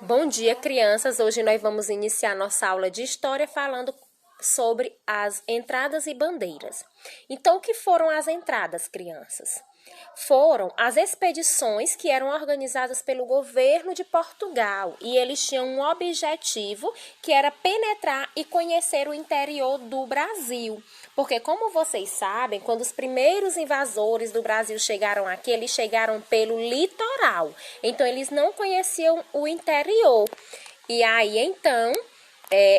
Bom dia, crianças! Hoje nós vamos iniciar nossa aula de história falando sobre as entradas e bandeiras. Então, o que foram as entradas, crianças? Foram as expedições que eram organizadas pelo governo de Portugal e eles tinham um objetivo que era penetrar e conhecer o interior do Brasil. Porque, como vocês sabem, quando os primeiros invasores do Brasil chegaram aqui, eles chegaram pelo litoral. Então, eles não conheciam o interior. E aí, então,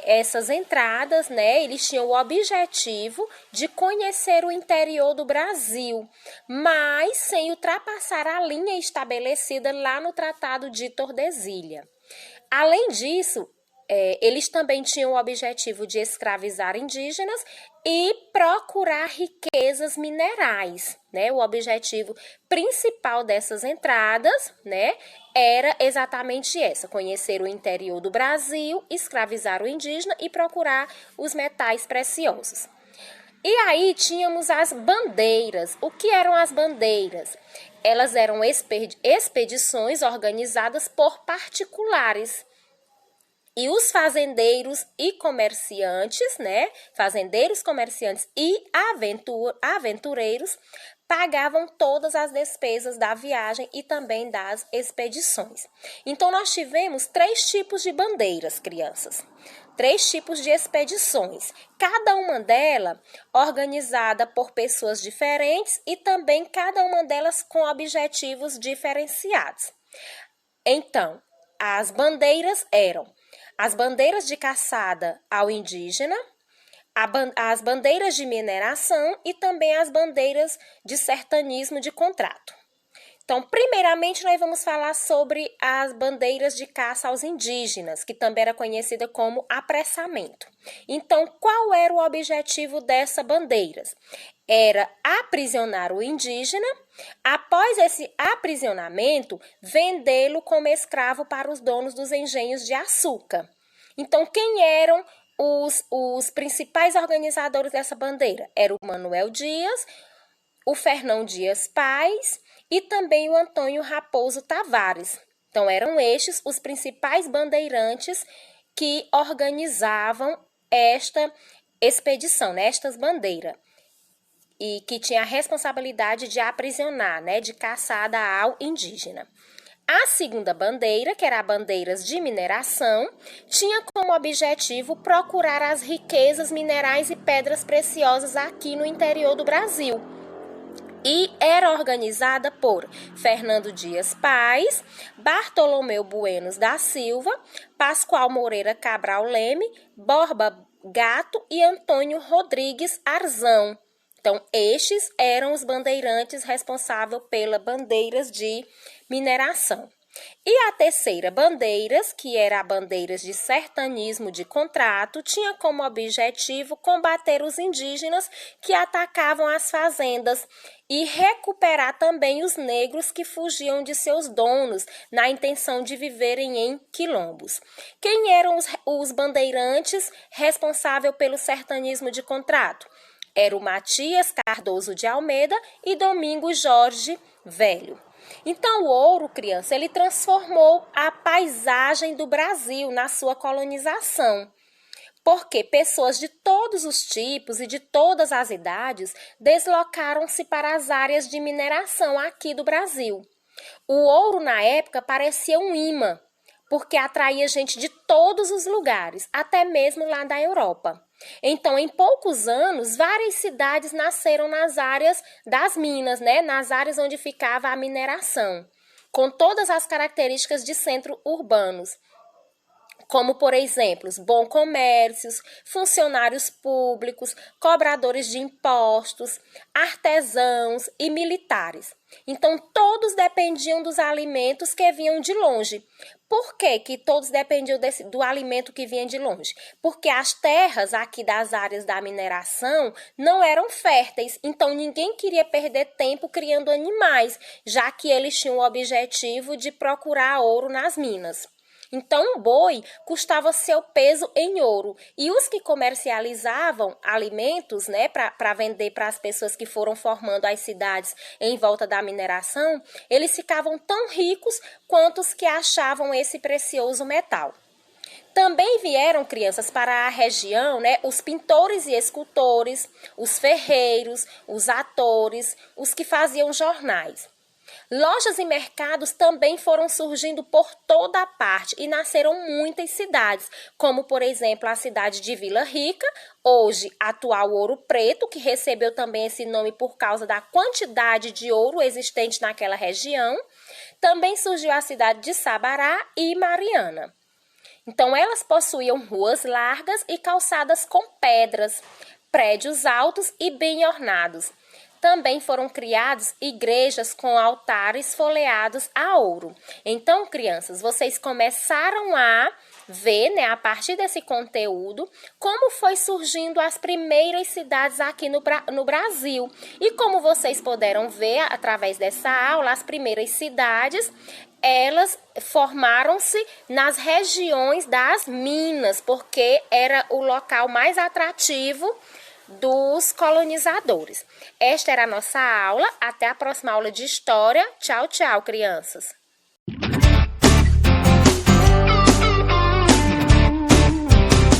essas entradas, né, eles tinham o objetivo de conhecer o interior do Brasil, mas sem ultrapassar a linha estabelecida lá no Tratado de Tordesilha. Além disso, eles também tinham o objetivo de escravizar indígenas e procurar riquezas minerais, né? O objetivo principal dessas entradas, né, era exatamente essa: conhecer o interior do Brasil, escravizar o indígena e procurar os metais preciosos. E aí tínhamos as bandeiras. O que eram as bandeiras? Elas eram expedições organizadas por particulares. E os fazendeiros e comerciantes, né? Fazendeiros, comerciantes e aventureiros pagavam todas as despesas da viagem e também das expedições. Então, nós tivemos 3 tipos de bandeiras, crianças. 3 tipos de expedições, cada uma delas organizada por pessoas diferentes e também cada uma delas com objetivos diferenciados. Então, as bandeiras eram as bandeiras de caçada ao indígena, as bandeiras de mineração e também as bandeiras de sertanismo de contrato. Então, primeiramente, nós vamos falar sobre as bandeiras de caça aos indígenas, que também era conhecida como apressamento. Então, qual era o objetivo dessas bandeiras? Era aprisionar o indígena, após esse aprisionamento, vendê-lo como escravo para os donos dos engenhos de açúcar. Então, quem eram os principais organizadores dessa bandeira? Era o Manuel Dias, o Fernão Dias Pais e também o Antônio Raposo Tavares. Então, eram estes os principais bandeirantes que organizavam esta expedição, né, estas bandeiras, e que tinha a responsabilidade de aprisionar, né, de caçada ao indígena. A segunda bandeira, que era a bandeiras de mineração, tinha como objetivo procurar as riquezas minerais e pedras preciosas aqui no interior do Brasil. E era organizada por Fernando Dias Pais, Bartolomeu Buenos da Silva, Pascoal Moreira Cabral Leme, Borba Gato e Antônio Rodrigues Arzão. Então, estes eram os bandeirantes responsáveis pelas bandeiras de mineração. E a terceira bandeiras, que era a bandeiras de sertanismo de contrato, tinha como objetivo combater os indígenas que atacavam as fazendas e recuperar também os negros que fugiam de seus donos na intenção de viverem em quilombos. Quem eram os bandeirantes responsáveis pelo sertanismo de contrato? Era o Matias Cardoso de Almeida e Domingos Jorge Velho. Então, o ouro, criança, ele transformou a paisagem do Brasil na sua colonização, porque pessoas de todos os tipos e de todas as idades deslocaram-se para as áreas de mineração aqui do Brasil. O ouro, na época, parecia um imã, porque atraía gente de todos os lugares, até mesmo lá da Europa. Então, em poucos anos, várias cidades nasceram nas áreas das minas, né? Nas áreas onde ficava a mineração, com todas as características de centros urbanos, como, por exemplo, bons comércios, funcionários públicos, cobradores de impostos, artesãos e militares. Então, todos dependiam dos alimentos que vinham de longe. Por que todos dependiam do alimento que vinha de longe? Porque as terras aqui das áreas da mineração não eram férteis, então ninguém queria perder tempo criando animais, já que eles tinham o objetivo de procurar ouro nas minas. Então, um boi custava seu peso em ouro. E os que comercializavam alimentos, né, para vender para as pessoas que foram formando as cidades em volta da mineração, eles ficavam tão ricos quanto os que achavam esse precioso metal. Também vieram, crianças, para a região, né, os pintores e escultores, os ferreiros, os atores, os que faziam jornais. Lojas e mercados também foram surgindo por toda a parte e nasceram muitas cidades, como, por exemplo, a cidade de Vila Rica, hoje atual Ouro Preto, que recebeu também esse nome por causa da quantidade de ouro existente naquela região. Também surgiu a cidade de Sabará e Mariana. Então, elas possuíam ruas largas e calçadas com pedras, prédios altos e bem ornados. Também foram criadas igrejas com altares folheados a ouro. Então, crianças, vocês começaram a ver, né, a partir desse conteúdo, como foi surgindo as primeiras cidades aqui no Brasil. E como vocês puderam ver através dessa aula, as primeiras cidades, elas formaram-se nas regiões das minas, porque era o local mais atrativo dos colonizadores. Esta era a nossa aula. Até a próxima aula de história. Tchau, tchau, crianças.